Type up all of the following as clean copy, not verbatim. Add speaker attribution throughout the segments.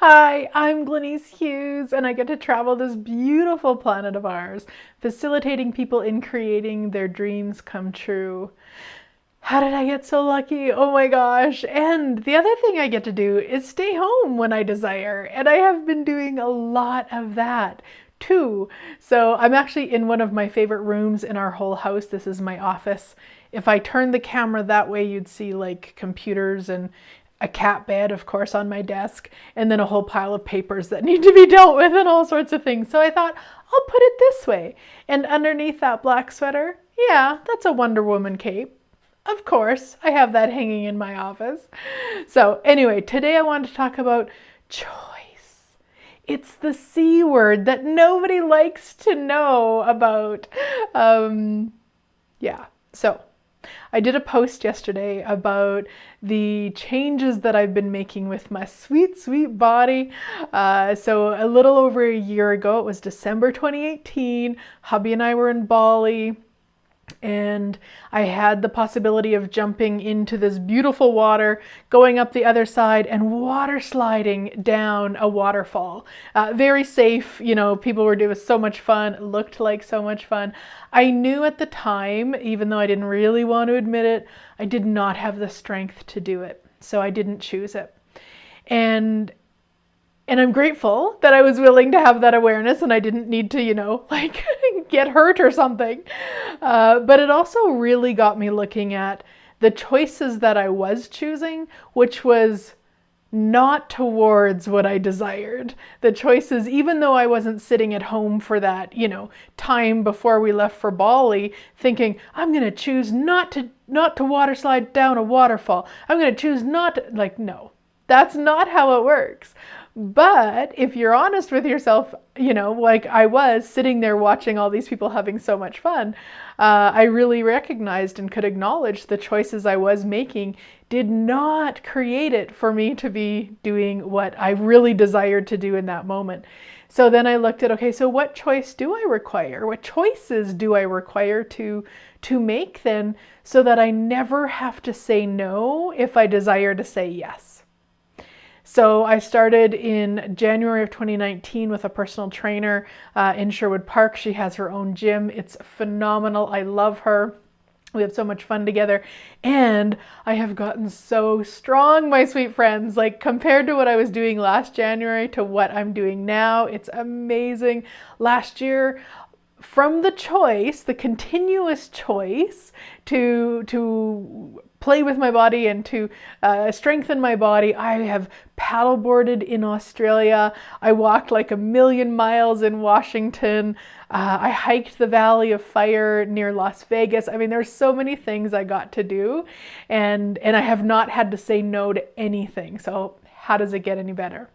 Speaker 1: Hi, I'm Glenyce Hughes, and I get to travel this beautiful planet of ours, facilitating people in creating their dreams come true. How did I get so lucky? Oh my gosh. And the other thing I get to do is stay home when I desire, and I have been doing a lot of that too. So I'm actually in one of my favorite rooms in our whole house. This is my office. If I turned the camera that way, you'd see like computers and a cat bed, of course, on my desk, and then a whole pile of papers that need to be dealt with and all sorts of things. So I thought, I'll put it this way. And underneath that black sweater, yeah, that's a Wonder Woman cape. Of course, I have that hanging in my office. So anyway, today I want to talk about choice. It's the C word that nobody likes to know about. So I did a post yesterday about the changes that I've been making with my sweet, sweet body. So a little over a year ago, it was December 2018, hubby and I were in Bali. And I had the possibility of jumping into this beautiful water, going up the other side and water sliding down a waterfall. Very safe, people were doing so much fun, it looked like so much fun. I knew at the time, even though I didn't really want to admit it, I did not have the strength to do it. So I didn't choose it. And I'm grateful that I was willing to have that awareness and I didn't need to, get hurt or something. But it also really got me looking at the choices that I was choosing, which was not towards what I desired. The choices, even though I wasn't sitting at home for that, time before we left for Bali, thinking, I'm going to choose not to water slide down a waterfall. I'm going to choose not to, no, that's not how it works. But if you're honest with yourself, like I was sitting there watching all these people having so much fun, I really recognized and could acknowledge the choices I was making did not create it for me to be doing what I really desired to do in that moment. So then I looked at, okay, so what choice do I require? What choices do I require to make then so that I never have to say no if I desire to say yes? So I started in January of 2019 with a personal trainer in Sherwood Park. She has her own gym. It's phenomenal. I love her. We have so much fun together. And I have gotten so strong, my sweet friends. Like compared to what I was doing last January to what I'm doing now, it's amazing. Last year, from the continuous choice to play with my body and to strengthen my body, I have paddleboarded in Australia. I walked like 1,000,000 miles in Washington. I hiked the Valley of Fire near Las Vegas. I mean, there's so many things I got to do, and I have not had to say no to anything. So how does it get any better?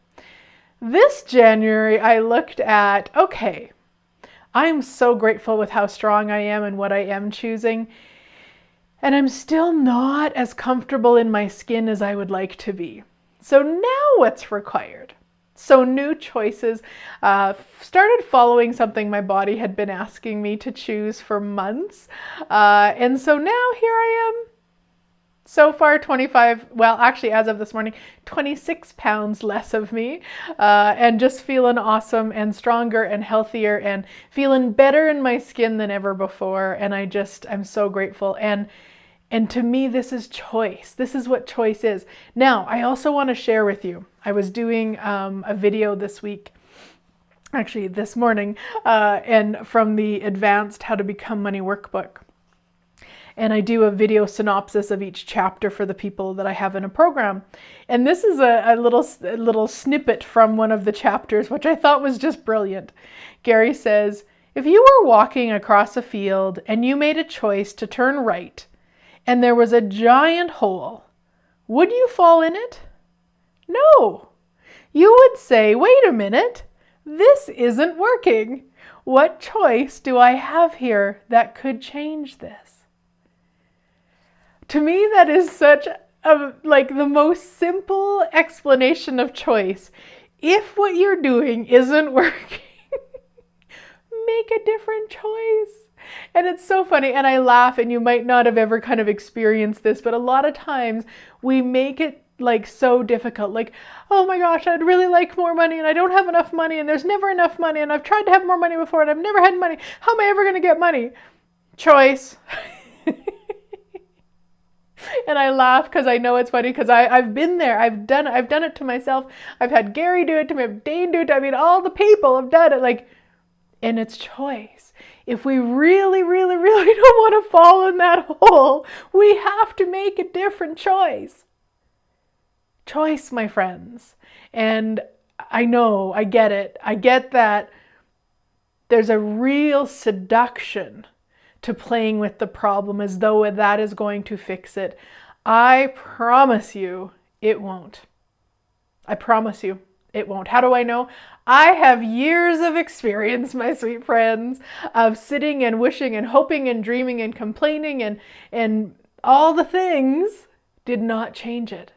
Speaker 1: This January, I looked at, okay, I'm so grateful with how strong I am and what I am choosing. And I'm still not as comfortable in my skin as I would like to be. So now what's required? So new choices. Started following something my body had been asking me to choose for months. And so now here I am. So far, 25, well, actually, as of this morning, 26 pounds less of me, and just feeling awesome and stronger and healthier and feeling better in my skin than ever before. And I'm so grateful. And to me, this is choice. This is what choice is. Now, I also want to share with you, I was doing a video this week, actually this morning, and from the Advanced How to Become Money workbook. And I do a video synopsis of each chapter for the people that I have in a program. And this is a little snippet from one of the chapters, which I thought was just brilliant. Gary says, if you were walking across a field and you made a choice to turn right, and there was a giant hole, would you fall in it? No. You would say, wait a minute, this isn't working. What choice do I have here that could change this? To me, that is such the most simple explanation of choice. If what you're doing isn't working, make a different choice. And it's so funny, and I laugh, and you might not have ever kind of experienced this, but a lot of times we make it like so difficult. Like, oh my gosh, I'd really like more money and I don't have enough money and there's never enough money and I've tried to have more money before and I've never had money. How am I ever going to get money? Choice. And I laugh because I know it's funny because I've been there. I've done it to myself. I've had Gary do it to me. Dane do it to me. I mean, all the people have done it. Like, and it's choice. If we really, really, really don't want to fall in that hole, we have to make a different choice. Choice, my friends. And I know, I get it. I get that there's a real seduction to playing with the problem as though that is going to fix it. I promise you it won't. I promise you it won't. How do I know? I have years of experience, my sweet friends, of sitting and wishing and hoping and dreaming and complaining and all the things did not change it.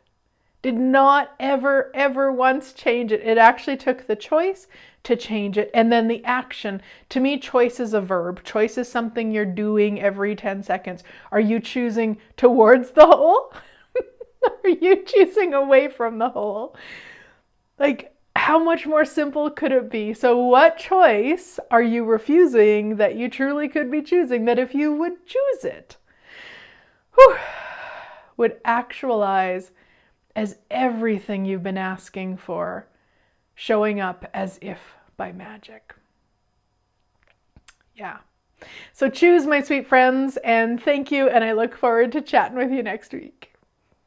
Speaker 1: Did not ever once change it. It actually took the choice to change it. And then the action. To me, choice is a verb. Choice is something you're doing every 10 seconds. Are you choosing towards the hole? Are you choosing away from the hole? Like, how much more simple could it be? So what choice are you refusing that you truly could be choosing, that if you would choose it, would actualize as everything you've been asking for, showing up as if by magic? Yeah. So choose, my sweet friends, and thank you, and I look forward to chatting with you next week.